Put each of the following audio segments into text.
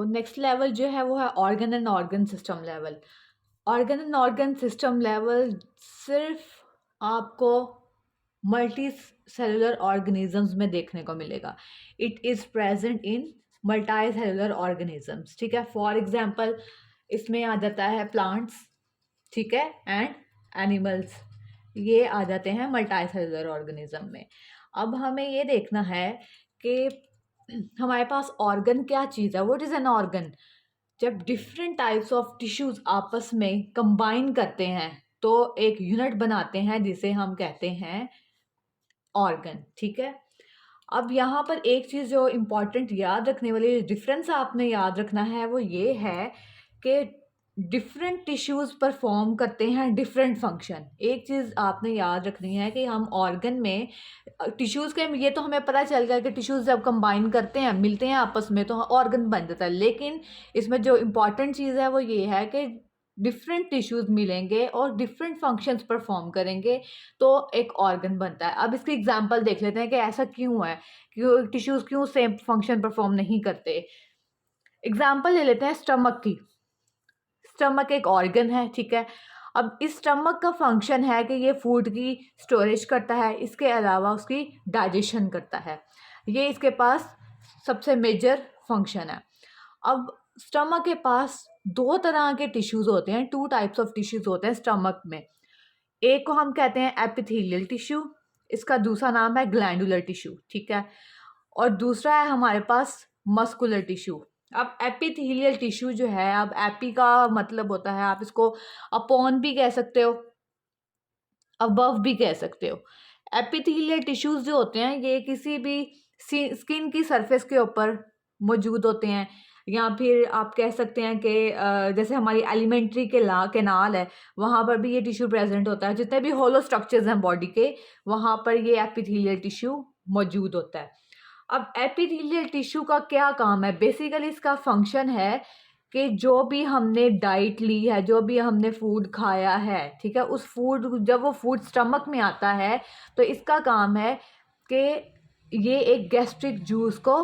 Next level जो है वो है organ and organ system level. Organ and organ system level सिर्फ आपको मल्टी सेलुलर ऑर्गेनिजम्स में देखने को मिलेगा। It is present in multi cellular organisms, ठीक है। फॉर एग्जांपल इसमें आ जाता है प्लांट्स, ठीक है, एंड एनिमल्स, ये आ जाते हैं मल्टी सेलुलर ऑर्गेनिज्म में। अब हमें ये देखना है कि हमारे पास ऑर्गन क्या चीज़ है, व्हाट इज़ एन ऑर्गन। जब डिफरेंट टाइप्स ऑफ टिश्यूज आपस में कंबाइन करते हैं तो एक यूनिट बनाते हैं जिसे हम कहते हैं ऑर्गन, ठीक है। अब यहाँ पर एक चीज़ जो इम्पॉर्टेंट याद रखने वाली डिफरेंस आपने याद रखना है वो ये है कि डिफरेंट टिश्यूज़ परफॉर्म करते हैं डिफरेंट फंक्शन। एक चीज़ आपने याद रखनी है कि हम ऑर्गन में टिश्यूज़ के, ये तो हमें पता चल गया कि टिश्यूज़ जब कंबाइन करते हैं, मिलते हैं आपस में, तो ऑर्गन बन जाता है। लेकिन इसमें जो इम्पॉर्टेंट चीज़ है वो ये है कि डिफरेंट टिश्यूज़ मिलेंगे और डिफरेंट फंक्शंस परफॉर्म करेंगे तो एक ऑर्गन बनता है। अब इसकी एग्जांपल देख लेते हैं कि ऐसा क्यों है, क्यों टिश्यूज़ क्यों सेम फंक्शन परफॉर्म नहीं करते। एग्जांपल ले लेते हैं स्टमक की। स्टमक एक ऑर्गन है, ठीक है। अब इस स्टमक का फंक्शन है कि ये फूड की स्टोरेज करता है, इसके अलावा उसकी डाइजेशन करता है। ये इसके पास सबसे मेजर फंक्शन है। अब स्टमक के पास दो तरह के टिश्यूज़ होते हैं, टू टाइप्स ऑफ टिश्यूज़ होते हैं स्टमक में। एक को हम कहते हैं एपिथेलियल टिश्यू, इसका दूसरा नाम है ग्लैंडुलर टिश्यू, ठीक है। और दूसरा है हमारे पास मस्कुलर टिश्यू। अब एपिथेलियल टिश्यू जो है, अब एपी का मतलब होता है, आप इसको अपॉन भी कह सकते हो, अबव भी कह सकते हो। एपिथेलियल टिश्यूज जो होते हैं ये किसी भी स्किन की सरफेस के ऊपर मौजूद होते हैं, या फिर आप कह सकते हैं कि जैसे हमारी एलिमेंट्री के कैनाल है, वहाँ पर भी ये टिश्यू प्रेजेंट होता है। जितने भी होलो स्ट्रक्चर्स हैं बॉडी के, वहाँ पर ये एपिथेलियल टिश्यू मौजूद होता है। अब एपिथेलियल टिश्यू का क्या काम है, बेसिकली इसका फंक्शन है कि जो भी हमने डाइट ली है, जो भी हमने फूड खाया है, ठीक है, उस फूड, जब वो फूड स्टमक में आता है तो इसका काम है कि ये एक गैस्ट्रिक जूस को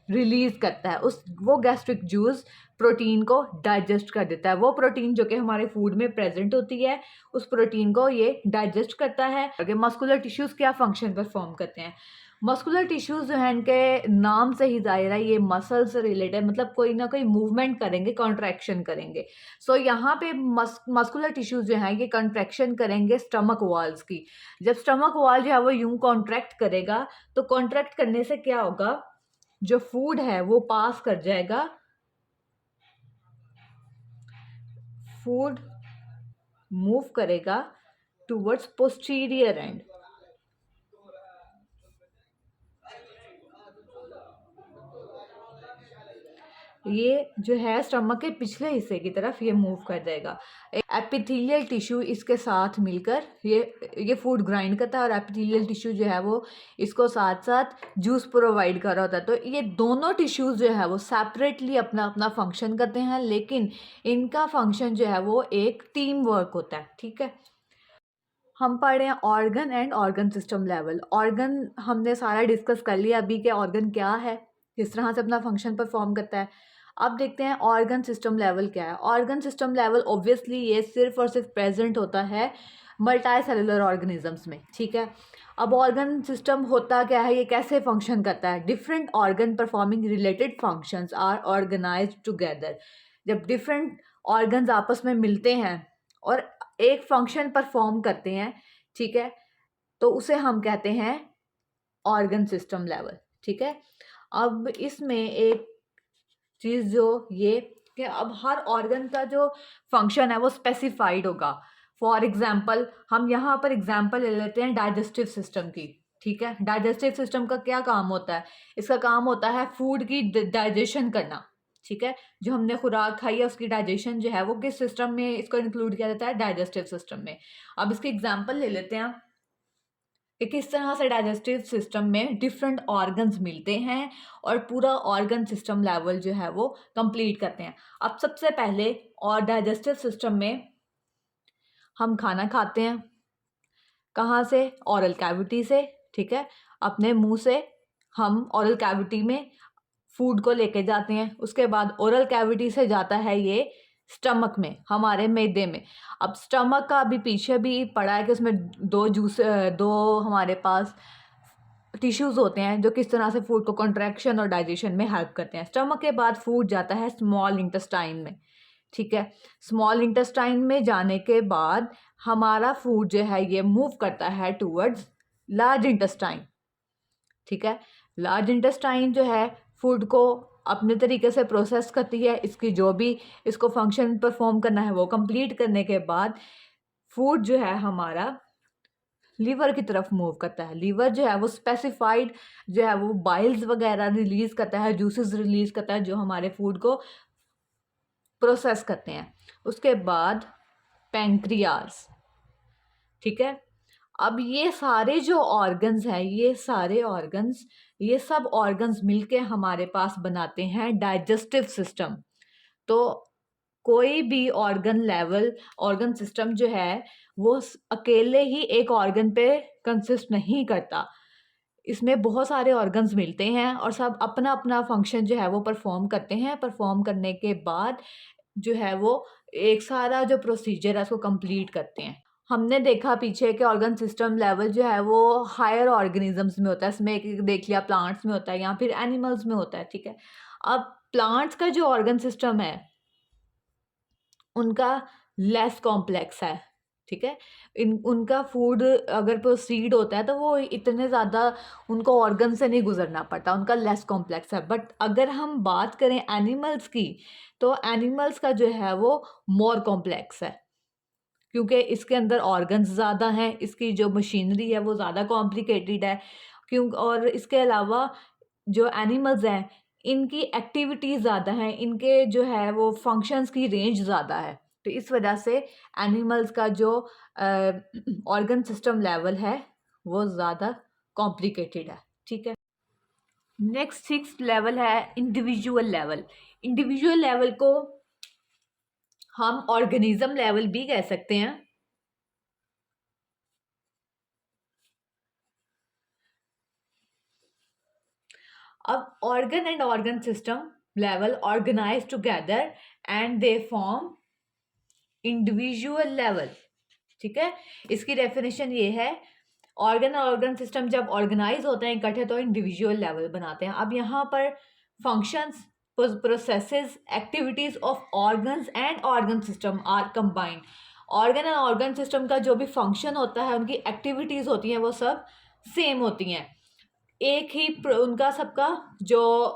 रिलीज करता है। वो गैस्ट्रिक जूस प्रोटीन को डाइजेस्ट कर देता है। वो प्रोटीन जो कि हमारे फूड में प्रेजेंट होती है, उस प्रोटीन को ये डाइजेस्ट करता है। आगे मस्कुलर टिश्यूज़ क्या फंक्शन परफॉर्म करते हैं। मस्कुलर टिश्यूज़ जो है, इनके नाम से ही ज़ाहिर है ये मसल से रिलेटेड है, मतलब कोई ना कोई मूवमेंट करेंगे, कॉन्ट्रैक्शन करेंगे। सो यहाँ पे मस्कुलर टिश्यूज़ जो हैं ये कॉन्ट्रैक्शन करेंगे स्टमक वॉल्स की। जब स्टमक वॉल जो है वो यूं कॉन्ट्रैक्ट करेगा तो कॉन्ट्रैक्ट करने से क्या होगा, जो फूड है वो पास कर जाएगा, फूड मूव करेगा टूवर्ड्स पोस्टीरियर एंड। ये जो है स्टमक के पिछले हिस्से की तरफ ये मूव कर जाएगा। एपिथेलियल टिश्यू इसके साथ मिलकर ये फूड ग्राइंड करता है, और एपिथेलियल टिश्यू जो है वो इसको साथ साथ जूस प्रोवाइड कर रहा होता है। तो ये दोनों टिश्यूज जो है वो सेपरेटली अपना अपना फंक्शन करते हैं, लेकिन इनका फंक्शन जो है वो एक टीम वर्क होता है, ठीक है। हम पढ़ रहे हैं organ and organ system level. Organ हमने सारा डिस्कस कर लिया अभी के ऑर्गन क्या है, किस तरह से अपना फंक्शन परफॉर्म करता है। अब देखते हैं ऑर्गन सिस्टम लेवल क्या है। ऑर्गन सिस्टम लेवल ऑब्वियसली ये सिर्फ और सिर्फ प्रेजेंट होता है मल्टी सेलुलर ऑर्गेनिजम्स में, ठीक है। अब ऑर्गन सिस्टम होता क्या है, ये कैसे फंक्शन करता है। Different organ performing related functions are organized together. जब डिफरेंट ऑर्गन्स आपस में मिलते हैं और एक फंक्शन परफॉर्म करते हैं, ठीक है, तो उसे हम कहते हैं ऑर्गन सिस्टम लेवल, ठीक है। अब इसमें एक चीज़ जो ये कि अब हर ऑर्गन का जो फंक्शन है वो स्पेसिफाइड होगा। फॉर एग्जांपल हम यहाँ पर एग्जांपल ले लेते हैं डाइजेस्टिव सिस्टम की, ठीक है। डाइजेस्टिव सिस्टम का क्या काम होता है, इसका काम होता है फूड की डाइजेशन करना, ठीक है। जो हमने खुराक खाई है उसकी डाइजेशन जो है वो किस सिस्टम में इसको इंक्लूड किया जाता है, डाइजेस्टिव सिस्टम में। अब इसके एग्जाम्पल ले लेते हैं कि किस तरह से डाइजेस्टिव सिस्टम में डिफरेंट ऑर्गन्स मिलते हैं और पूरा ऑर्गन सिस्टम लेवल जो है वो कंप्लीट करते हैं। अब सबसे पहले और डाइजेस्टिव सिस्टम में हम खाना खाते हैं, कहाँ से, ऑरल कैविटी से, ठीक है। अपने मुंह से हम ऑरल कैविटी में फूड को लेके जाते हैं, उसके बाद ओरल कैविटी से जाता है ये स्टमक में, हमारे मैदे में। अब स्टमक का भी पीछे भी पड़ा है कि उसमें दो हमारे पास टिश्यूज़ होते हैं जो किस तरह से फूड को कॉन्ट्रैक्शन और डाइजेशन में हेल्प करते हैं। स्टमक के बाद फूड जाता है स्मॉल इंटेस्टाइन में, ठीक है। स्मॉल इंटेस्टाइन में जाने के बाद हमारा फूड जो है ये मूव करता है टूवर्ड्स लार्ज इंटेस्टाइन, ठीक है। लार्ज इंटेस्टाइन जो है फूड को अपने तरीके से प्रोसेस करती है, इसकी जो भी इसको फंक्शन परफॉर्म करना है वो कंप्लीट करने के बाद फूड जो है हमारा लीवर की तरफ मूव करता है। लीवर जो है वो स्पेसिफाइड जो है वो बाइल्स वगैरह रिलीज करता है, जूसेस रिलीज करता है जो हमारे फूड को प्रोसेस करते हैं। उसके बाद पैंक्रियाज, ठीक है। अब ये सारे जो ऑर्गन्स हैं, ये सब ऑर्गन्स मिलके हमारे पास बनाते हैं डाइजेस्टिव सिस्टम। तो कोई भी ऑर्गन सिस्टम जो है वो अकेले ही एक ऑर्गन पे कंसिस्ट नहीं करता। इसमें बहुत सारे ऑर्गन्स मिलते हैं और सब अपना अपना फंक्शन जो है वो परफॉर्म करते हैं। परफॉर्म करने के बाद जो है वो एक सारा जो प्रोसीजर है उसको कंप्लीट करते हैं। हमने देखा पीछे के ऑर्गन सिस्टम लेवल जो है वो हायर ऑर्गेनिजम्स में होता है, इसमें एक देख लिया प्लांट्स में होता है या फिर एनिमल्स में होता है, ठीक है। अब प्लांट्स का जो ऑर्गन सिस्टम है उनका लेस कॉम्प्लेक्स है, ठीक है। उनका फूड अगर प्रोसीड होता है तो वो इतने ज़्यादा उनको ऑर्गन से नहीं गुजरना पड़ता, उनका लेस कॉम्प्लेक्स है। बट अगर हम बात करें एनिमल्स की तो एनिमल्स का जो है वो मोर कॉम्प्लेक्स है, क्योंकि इसके अंदर ऑर्गन्स ज़्यादा हैं, इसकी जो मशीनरी है वो ज़्यादा कॉम्प्लिकेटेड है। और इसके अलावा जो एनिमल्स हैं इनकी एक्टिविटीज़ ज़्यादा हैं, इनके जो है वो फंक्शंस की रेंज ज़्यादा है। तो इस वजह से एनिमल्स का जो ऑर्गन सिस्टम लेवल है वो ज़्यादा कॉम्प्लिकेटेड है, ठीक है। नेक्स्ट 6th लेवल है इंडिविजुअल लेवल। इंडिविजुअल लेवल को हम ऑर्गेनिज्म लेवल भी कह सकते हैं। अब organ and organ system level organize together and they form individual level, ठीक है। इसकी डेफिनेशन ये है, ऑर्गन और ऑर्गन सिस्टम जब ऑर्गेनाइज होते हैं इकट्ठे तो इंडिविजुअल लेवल बनाते हैं। अब यहाँ पर functions, processes, activities of organs and organ system are combined. Organ and organ system का जो भी फंक्शन होता है, उनकी एक्टिविटीज होती हैं वो सब सेम होती हैं। एक ही उनका सबका जो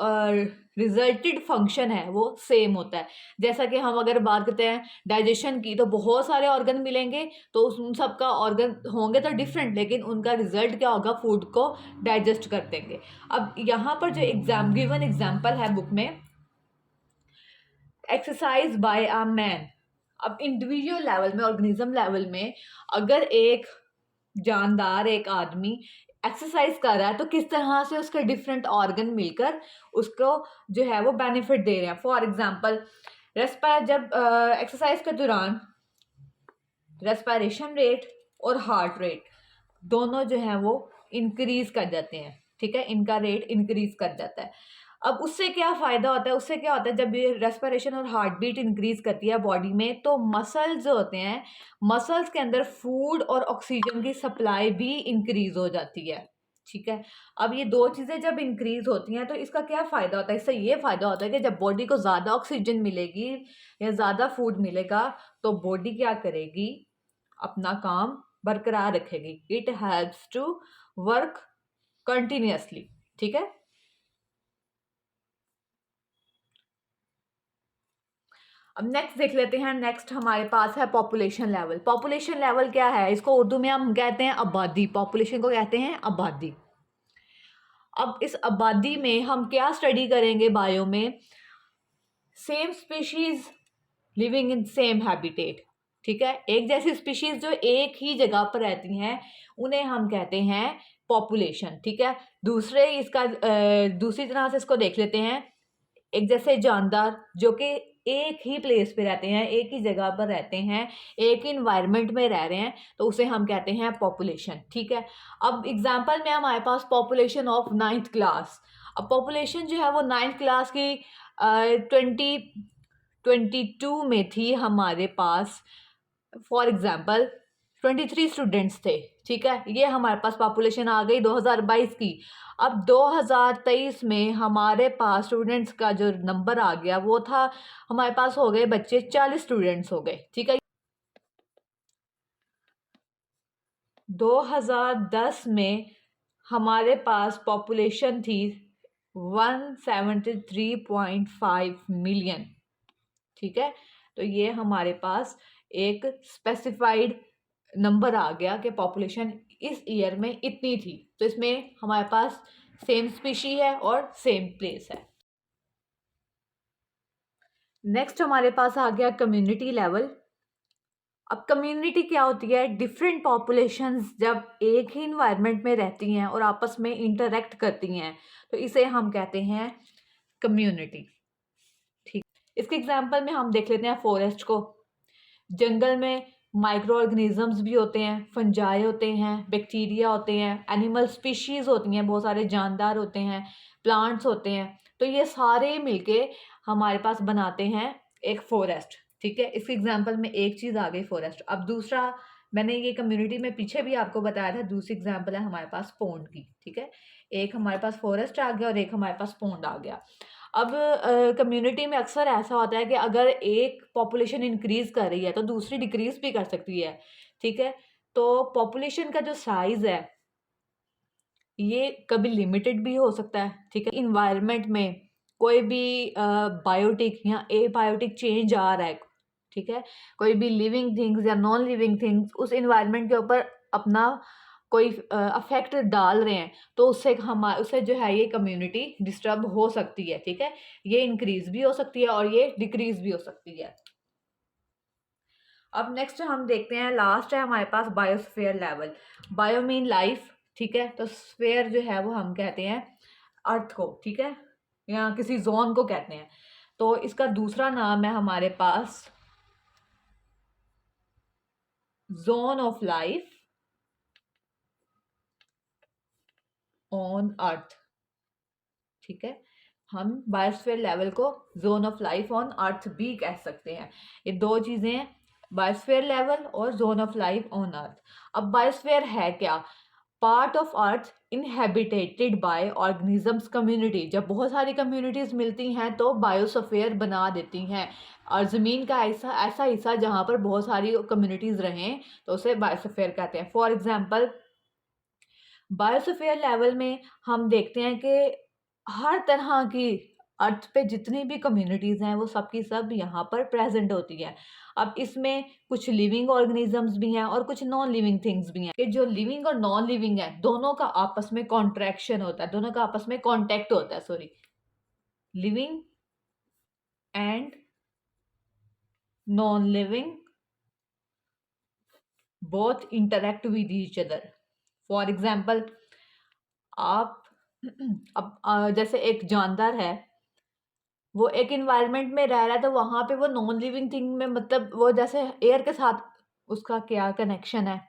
रिजल्टेड फंक्शन है वो सेम होता है। जैसा कि हम अगर बात करते हैं डाइजेशन की तो बहुत सारे ऑर्गन मिलेंगे तो उन सबका ऑर्गन होंगे तो डिफरेंट, लेकिन उनका रिजल्ट क्या होगा, फूड को डाइजेस्ट कर देंगे। अब यहाँ पर जो गिवन एग्जाम्पल है बुक में, एक्सरसाइज बाय अ मैन। अब इंडिविजुअल लेवल में, ऑर्गेनिज्म लेवल में अगर एक जानदार एक आदमी एक्सरसाइज कर रहा है तो किस तरह से उसके डिफरेंट ऑर्गन मिलकर उसको जो है वो बेनिफिट दे रहे हैं। फॉर एग्जांपल जब एक्सरसाइज के दौरान रेस्पिरेशन रेट और हार्ट रेट दोनों जो है वो इंक्रीज कर जाते हैं, ठीक है। इनका रेट इंक्रीज कर जाता है। अब उससे क्या फ़ायदा होता है, उससे क्या होता है, जब ये रेस्पिरेशन और हार्ट बीट इंक्रीज करती है बॉडी में तो मसल्स जो होते हैं, मसल्स के अंदर फूड और ऑक्सीजन की सप्लाई भी इंक्रीज हो जाती है, ठीक है। अब ये दो चीज़ें जब इंक्रीज होती हैं तो इसका क्या फ़ायदा होता है, इससे ये फ़ायदा होता है कि जब बॉडी को ज़्यादा ऑक्सीजन मिलेगी या ज़्यादा फूड मिलेगा तो बॉडी क्या करेगी, अपना काम बरकरार रखेगी। It helps to work continuously, ठीक है। अब नेक्स्ट देख लेते हैं। नेक्स्ट हमारे पास है पॉपुलेशन लेवल। पॉपुलेशन लेवल क्या है, इसको उर्दू में हम कहते हैं आबादी। पॉपुलेशन को कहते हैं आबादी। अब इस आबादी में हम क्या स्टडी करेंगे बायो में, same species living in same habitat, ठीक है। एक जैसी स्पीशीज जो एक ही जगह पर रहती हैं उन्हें हम कहते हैं पॉपुलेशन, ठीक है। दूसरी तरह से इसको देख लेते हैं, एक जैसे जानदार जो कि एक ही प्लेस पे रहते हैं, एक ही जगह पर रहते हैं, एक ही इन्वायरमेंट में रह रहे हैं तो उसे हम कहते हैं पॉपुलेशन, ठीक है। अब एग्जांपल में हमारे पास पॉपुलेशन ऑफ 9th क्लास। अब पॉपुलेशन जो है वो 9th क्लास की 2022 में थी हमारे पास, फॉर एग्जांपल 23 स्टूडेंट्स थे, ठीक है। ये हमारे पास पॉपुलेशन आ गई 2022 की। अब 2023 में हमारे पास स्टूडेंट्स का जो नंबर आ गया वो था, हमारे पास हो गए बच्चे 40 स्टूडेंट्स हो गए, ठीक है। 2010 में हमारे पास पॉपुलेशन थी 173.5 मिलियन, ठीक है। तो ये हमारे पास एक स्पेसिफाइड नंबर आ गया कि पॉपुलेशन इस ईयर में इतनी थी। तो इसमें हमारे पास सेम स्पीशी है और सेम प्लेस है। नेक्स्ट हमारे पास आ गया कम्युनिटी लेवल। अब कम्युनिटी क्या होती है? डिफरेंट पॉपुलेशंस जब एक ही इन्वायरमेंट में रहती हैं और आपस में इंटरेक्ट करती हैं तो इसे हम कहते हैं कम्युनिटी, ठीक। इसके एग्जांपल में हम देख लेते हैं फॉरेस्ट को। जंगल में माइक्रो ऑर्गेनिजम्स भी होते हैं, फंजाई होते हैं, बैक्टीरिया होते हैं, एनिमल स्पीशीज़ होती हैं, बहुत सारे जानदार होते हैं, प्लांट्स होते हैं। तो ये सारे मिलके हमारे पास बनाते हैं एक फॉरेस्ट, ठीक है। इस एग्जांपल में एक चीज़ आ गई फॉरेस्ट। अब दूसरा, मैंने ये कम्युनिटी में पीछे भी आपको बताया था, दूसरी एग्जांपल है हमारे पास पॉन्ड की, ठीक है। एक हमारे पास फॉरेस्ट आ गया और एक हमारे पास पॉन्ड आ गया। अब कम्युनिटी में अक्सर ऐसा होता है कि अगर एक पॉपुलेशन इंक्रीज कर रही है तो दूसरी डिक्रीज भी कर सकती है, ठीक है। तो पॉपुलेशन का जो साइज है ये कभी लिमिटेड भी हो सकता है, ठीक है। इन्वायरमेंट में कोई भी बायोटिक या एबायोटिक चेंज आ रहा है, ठीक है। कोई भी लिविंग थिंग्स या नॉन लिविंग थिंग्स उस इन्वायरमेंट के ऊपर अपना कोई अफेक्ट डाल रहे हैं तो उससे जो है ये कम्युनिटी डिस्टर्ब हो सकती है, ठीक है। ये इंक्रीज भी हो सकती है और ये डिक्रीज भी हो सकती है। अब नेक्स्ट हम देखते हैं, लास्ट है हमारे पास biosphere level. Bio mean life, ठीक है। तो स्फीयर जो है वो हम कहते हैं अर्थ को, ठीक है, या किसी जोन को कहते हैं। तो इसका दूसरा नाम है हमारे पास zone of life on earth, ठीक है। हम बायोस्फीयर लेवल को zone of life on earth भी कह सकते हैं। ये दो चीजें हैं, बायोस्फीयर लेवल और zone of life on earth. अब बायोस्फीयर है क्या? Part of earth inhabited by organisms community. जब बहुत सारी कम्युनिटीज मिलती हैं तो बायोस्फीयर बना देती हैं, और ज़मीन का ऐसा ऐसा हिस्सा जहाँ पर बहुत सारी कम्युनिटीज रहें तो उसे बायोस्फीयर कहते हैं। फॉर एग्जांपल बायोस्फीयर लेवल में हम देखते हैं कि हर तरह की अर्थ पे जितनी भी कम्युनिटीज़ हैं वो सब की सब यहाँ पर प्रेजेंट होती है। अब इसमें कुछ लिविंग ऑर्गेनिजम्स भी हैं और कुछ नॉन लिविंग थिंग्स भी हैं कि जो लिविंग और नॉन लिविंग है दोनों का आपस में कॉन्ट्रैक्शन होता है, दोनों का आपस में कॉन्टैक्ट होता है, sorry, living and non living both interact with each other. For example आप अब जैसे एक जानदार है, वो एक इन्वायरमेंट में रह रहा है तो वहाँ पे वो नॉन लिविंग थिंग में, मतलब वो जैसे एयर के साथ उसका क्या कनेक्शन है,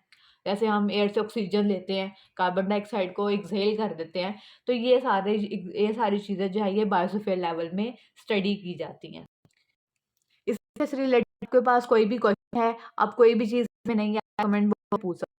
जैसे हम एयर से ऑक्सीजन लेते हैं, कार्बन डाइऑक्साइड को एक्सहेल कर देते हैं। तो ये सारी चीज़ें जो है ये बायोस्फीयर लेवल में स्टडी की जाती हैं। इससे रिलेटेड आपके पास कोई भी क्वेश्चन है, आप कोई भी चीज़ में नहीं आया कमेंट बॉक्स में पूछ सकते हैं।